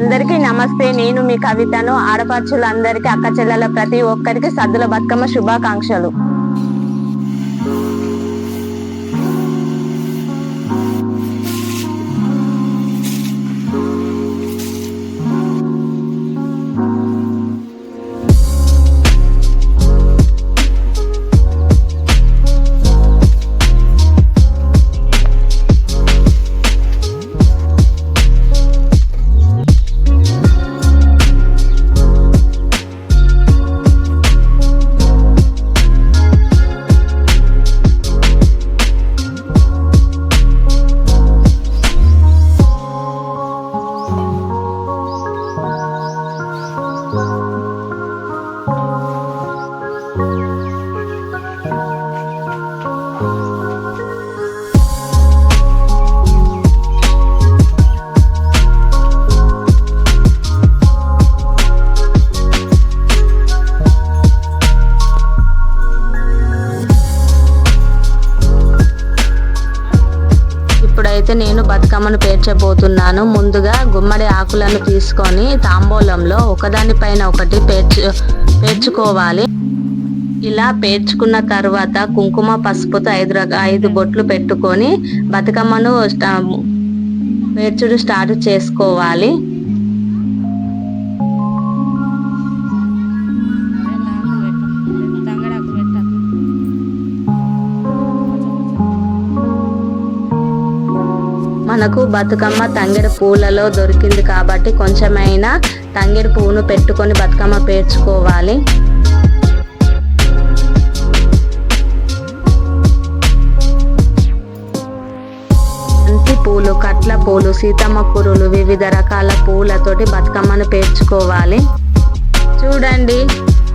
అందరికీ నమస్తే. నేను మీ కవితను. ఆడపడుచులందరికీ, అక్క చెల్లెల ప్రతి ఒక్కరికి సద్దుల బతుకమ్మ శుభాకాంక్షలు. ఇప్పుడైతే నేను బతుకమ్మను పేర్చబోతున్నాను. ముందుగా గుమ్మడి ఆకులను తీసుకొని తాంబూలంలో ఒకదానిపైన ఒకటి పేర్చుకోవాలి. ఇలా పేర్చుకున్న తర్వాత కుంకుమ పసుపుతో 5 బొట్లు పెట్టుకొని బతుకమ్మను పేర్చుడు స్టార్ట్ చేసుకోవాలి. మనకు బతుకమ్మ తంగేడు పూలలో దొరికింది కాబట్టి కొంచెమైనా తంగేడు పువ్వును పెట్టుకొని బతుకమ్మ పేర్చుకోవాలి. బంతి పూలు, కట్ల పూలు, సీతమ్మ పూలు, వివిధ రకాల పూలతోటి బతుకమ్మను పేర్చుకోవాలి. చూడండి,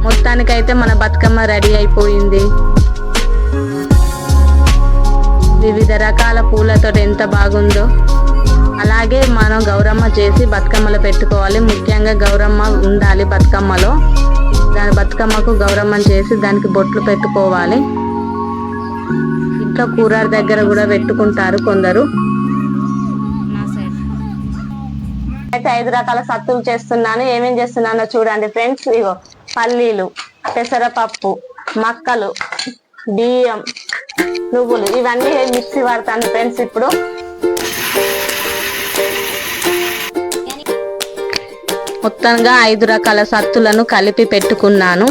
మొత్తానికైతే మన బతుకమ్మ రెడీ అయిపోయింది. వివిధ రకాల పూలతో ఎంత బాగుందో. అలాగే మనం గౌరమ్మ చేసి బతుకమ్మలో పెట్టుకోవాలి. ముఖ్యంగా గౌరమ్మ ఉండాలి బతుకమ్మలో. దాని బతుకమ్మకు గౌరమ్మను చేసి దానికి బొట్లు పెట్టుకోవాలి. ఇంట్లో కూరర్ దగ్గర కూడా పెట్టుకుంటారు కొందరు. అయితే 5 రకాల సత్తులు చేస్తున్నాను. ఏమేం చేస్తున్నానో చూడండి ఫ్రెండ్స్. ఇగో పల్లీలు, పెసరపప్పు, మక్కలు, బియ్యం, నువ్వులు, ఇవన్నీ మిక్సీ పడతాను ఫ్రెండ్స్. ఇప్పుడు మొత్తంగా 5 రకాల సత్తులను కలిపి పెట్టుకున్నాను.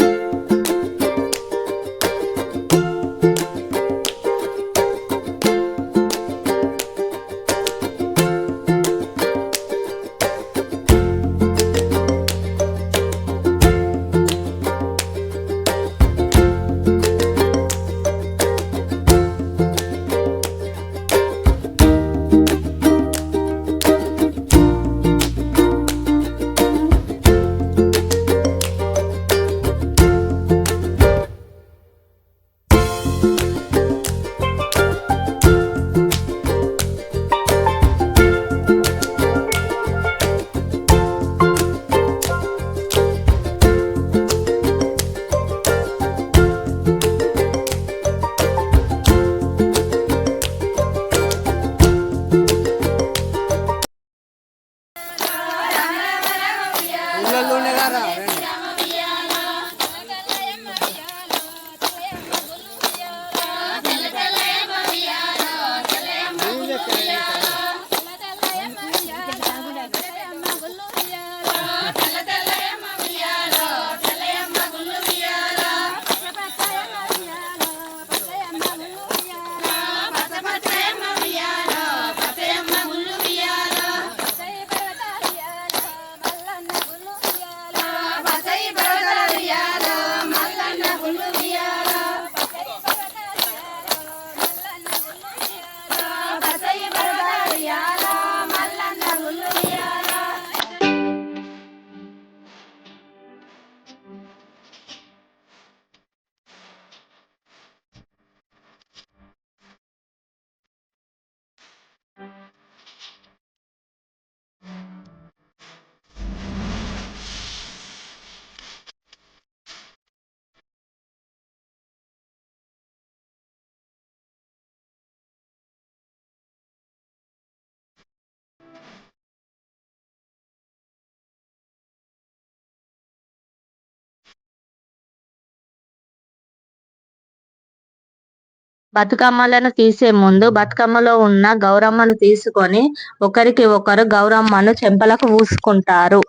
బతుకమ్మలను తీసే ముందు బతుకమ్మలో ఉన్న గౌరమ్మను తీసుకొని ఒకరికి ఒకరు గౌరమ్మను చెంపలకు పూసుకుంటారు.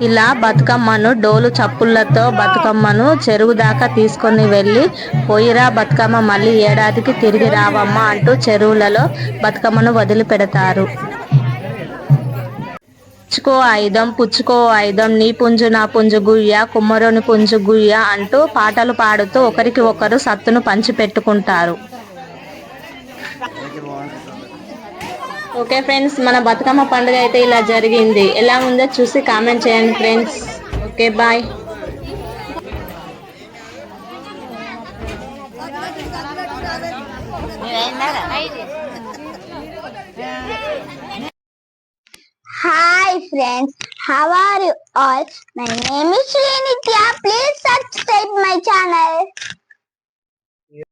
ఇలా బతుకమ్మను డోలు చప్పుళ్లతో బతుకమ్మను చెరువు దాకా తీసుకొని వెళ్ళి పోయిరా బతుకమ్మ మళ్ళీ ఏడాదికి తిరిగి రావమ్మ అంటూ చెరువులలో బతుకమ్మను వదిలిపెడతారు. పుచ్చుకో ఆయుధం పుచ్చుకో ఆయుధం నీ పుంజు నా పుంజు గుయ్య కుమ్మరోని పుంజు గుయ్య అంటూ పాటలు పాడుతూ ఒకరికి ఒకరు సత్తును పంచి పెట్టుకుంటారు. ఓకే ఫ్రెండ్స్, మన బతుకమ్మ పండుగ అయితే ఇలా జరిగింది. ఎలా ఉందో చూసి కామెంట్ చేయండి friends. Okay bye. Hi friends, how are you all? My name is Srinitya. Please subscribe my channel.